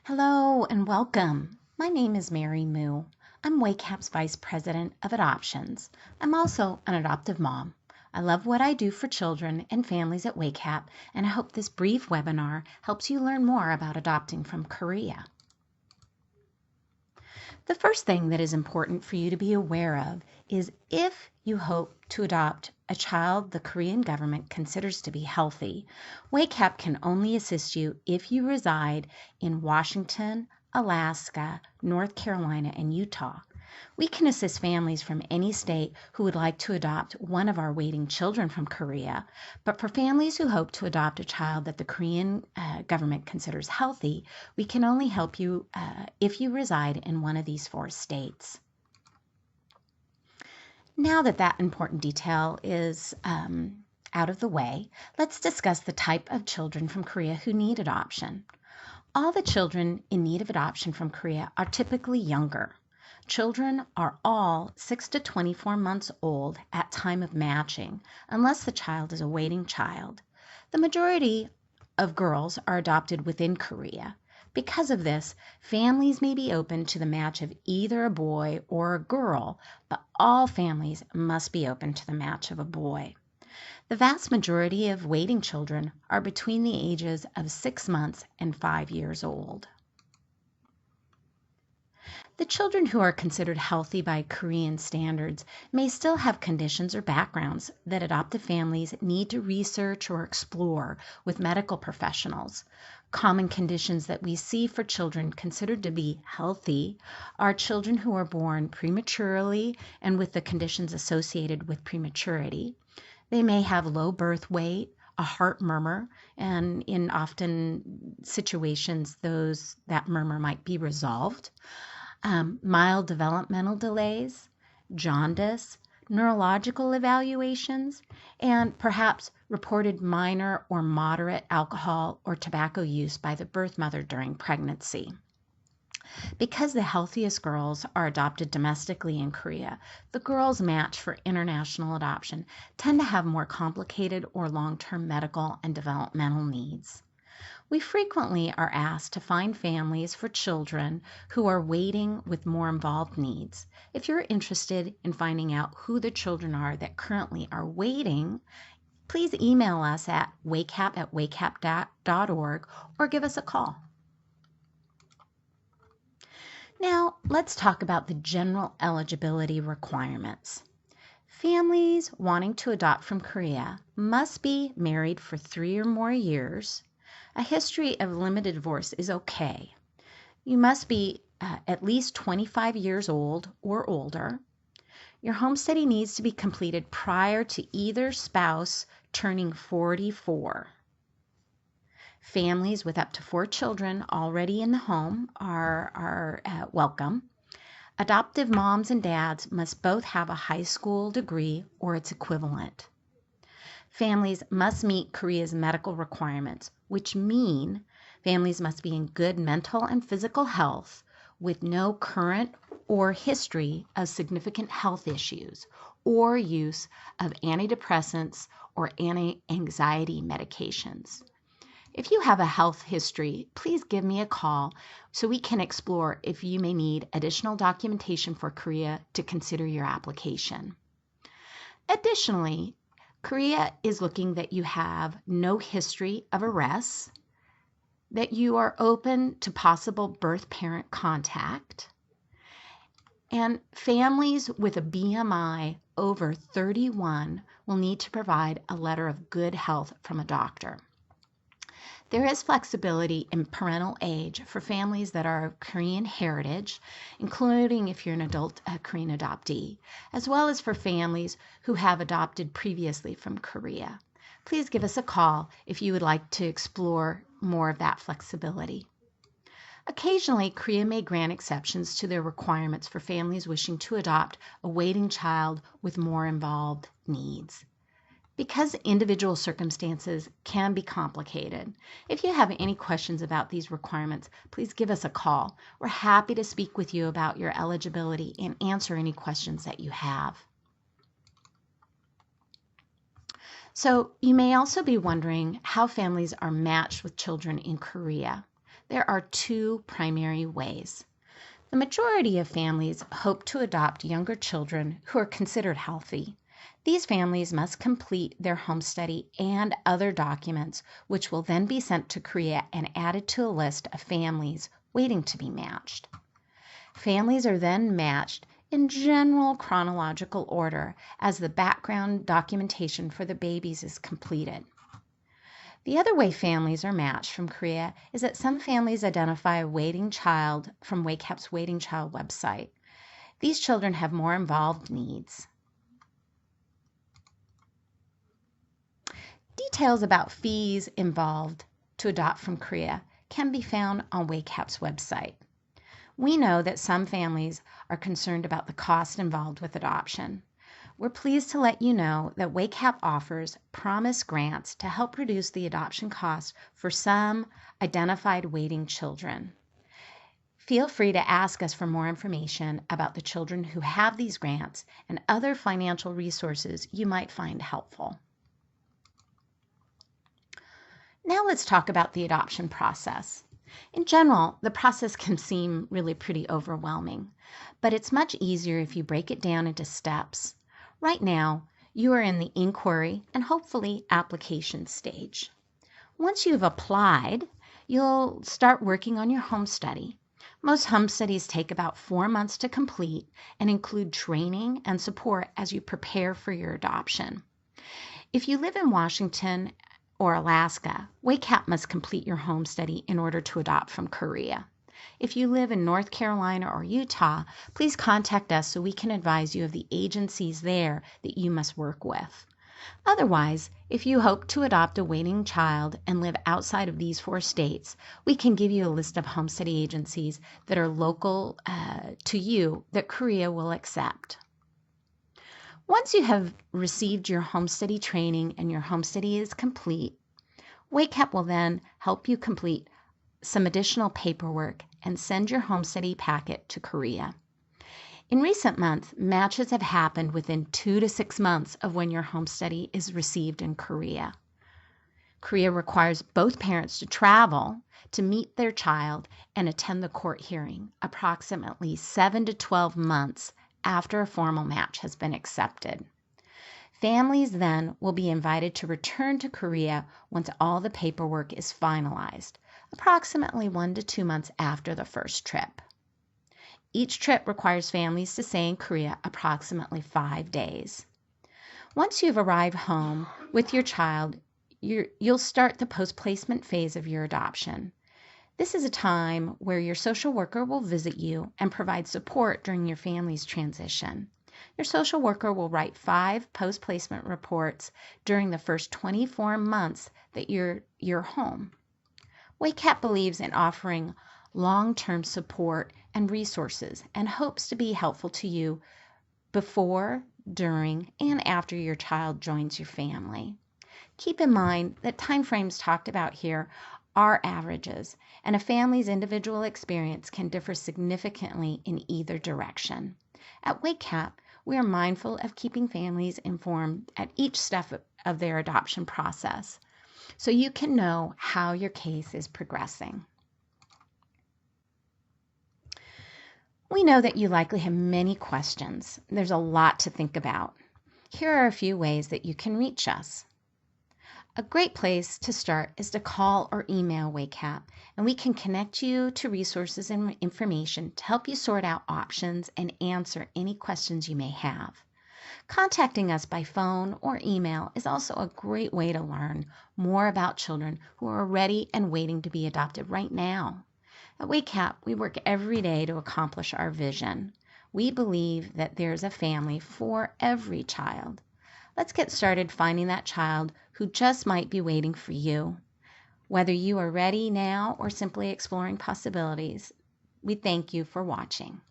Hello and welcome. My name is Mary Moo. I'm WACAP's Vice President of Adoptions. I'm also an adoptive mom. I love what I do for children and families at WACAP, and I hope this brief webinar helps you learn more about adopting from Korea. The first thing that is important for you to be aware of is if you hope to adopt a child the Korean government considers to be healthy, WACAP can only assist you if you reside in Washington, Alaska, North Carolina, and Utah. We can assist families from any state who would like to adopt one of our waiting children from Korea, but for families who hope to adopt a child that the Korean government considers healthy, we can only help you if you reside in one of these 4 states. Now that important detail is out of the way, let's discuss the type of children from Korea who need adoption. All the children in need of adoption from Korea are typically younger. Children are all 6 to 24 months old at time of matching, unless the child is a waiting child. The majority of girls are adopted within Korea. Because of this, families may be open to the match of either a boy or a girl, but all families must be open to the match of a boy. The vast majority of waiting children are between the ages of 6 months and 5 years old. The children who are considered healthy by Korean standards may still have conditions or backgrounds that adoptive families need to research or explore with medical professionals. Common conditions that we see for children considered to be healthy are children who are born prematurely and with the conditions associated with prematurity. They may have low birth weight, a heart murmur, and in often situations that murmur might be resolved. Mild developmental delays, jaundice, neurological evaluations, and perhaps reported minor or moderate alcohol or tobacco use by the birth mother during pregnancy. Because the healthiest girls are adopted domestically in Korea, the girls matched for international adoption tend to have more complicated or long-term medical and developmental needs. We frequently are asked to find families for children who are waiting with more involved needs. If you're interested in finding out who the children are that currently are waiting, please email us at wacap@wacap.org or give us a call. Now, let's talk about the general eligibility requirements. Families wanting to adopt from Korea must be married for 3 or more years. A history of limited divorce is okay. You must be at least 25 years old or older. Your homesteading needs to be completed prior to either spouse turning 44. Families with up to 4 children already in the home are welcome. Adoptive moms and dads must both have a high school degree or its equivalent. Families must meet Korea's medical requirements, which mean families must be in good mental and physical health with no current or history of significant health issues or use of antidepressants or anti-anxiety medications. If you have a health history, please give me a call so we can explore if you may need additional documentation for Korea to consider your application. Additionally, Korea is looking that you have no history of arrests, that you are open to possible birth-parent contact, and families with a BMI over 31 will need to provide a letter of good health from a doctor. There is flexibility in parental age for families that are of Korean heritage, including if you're an adult Korean adoptee, as well as for families who have adopted previously from Korea. Please give us a call if you would like to explore more of that flexibility. Occasionally, Korea may grant exceptions to their requirements for families wishing to adopt a waiting child with more involved needs. Because individual circumstances can be complicated, if you have any questions about these requirements, please give us a call. We're happy to speak with you about your eligibility and answer any questions that you have. So you may also be wondering how families are matched with children in Korea. there are two primary ways. The majority of families hope to adopt younger children who are considered healthy. These families must complete their home study and other documents, which will then be sent to Korea and added to a list of families waiting to be matched. Families are then matched in general chronological order as the background documentation for the babies is completed. The other way families are matched from Korea is that some families identify a waiting child from WACAP's Waiting Child website. These children have more involved needs. Details about fees involved to adopt from Korea can be found on WACAP's website. We know that some families are concerned about the cost involved with adoption. We're pleased to let you know that WACAP offers promise grants to help reduce the adoption cost for some identified waiting children. Feel free to ask us for more information about the children who have these grants and other financial resources you might find helpful. Now let's talk about the adoption process. In general, the process can seem really pretty overwhelming, but it's much easier if you break it down into steps. Right now, you are in the inquiry and hopefully application stage. Once you've applied, you'll start working on your home study. Most home studies take about 4 months to complete and include training and support as you prepare for your adoption. If you live in Washington or Alaska, WACAP must complete your home study in order to adopt from Korea. If you live in North Carolina or Utah, please contact us so we can advise you of the agencies there that you must work with. Otherwise, if you hope to adopt a waiting child and live outside of these 4 states, we can give you a list of home study agencies that are local to you that Korea will accept. Once you have received your home study training and your home study is complete, WACAP will then help you complete some additional paperwork and send your home study packet to Korea. In recent months, matches have happened within 2 to 6 months of when your home study is received in Korea. Korea requires both parents to travel to meet their child and attend the court hearing approximately 7 to 12 months after a formal match has been accepted. Families then will be invited to return to Korea once all the paperwork is finalized, approximately 1 to 2 months after the first trip. Each trip requires families to stay in Korea approximately 5 days. Once you've arrived home with your child, you'll start the post-placement phase of your adoption. This is a time where your social worker will visit you and provide support during your family's transition. Your social worker will write 5 post-placement reports during the first 24 months that you're home. WACAP believes in offering long-term support and resources and hopes to be helpful to you before, during, and after your child joins your family. Keep in mind that timeframes talked about here are averages, and a family's individual experience can differ significantly in either direction. At WACAP, we are mindful of keeping families informed at each step of their adoption process so you can know how your case is progressing. We know that you likely have many questions. There's a lot to think about. Here are a few ways that you can reach us. A great place to start is to call or email WACAP, and we can connect you to resources and information to help you sort out options and answer any questions you may have. Contacting us by phone or email is also a great way to learn more about children who are ready and waiting to be adopted right now. At WACAP, we work every day to accomplish our vision. We believe that there's a family for every child. Let's get started finding that child who just might be waiting for you. Whether you are ready now or simply exploring possibilities, we thank you for watching.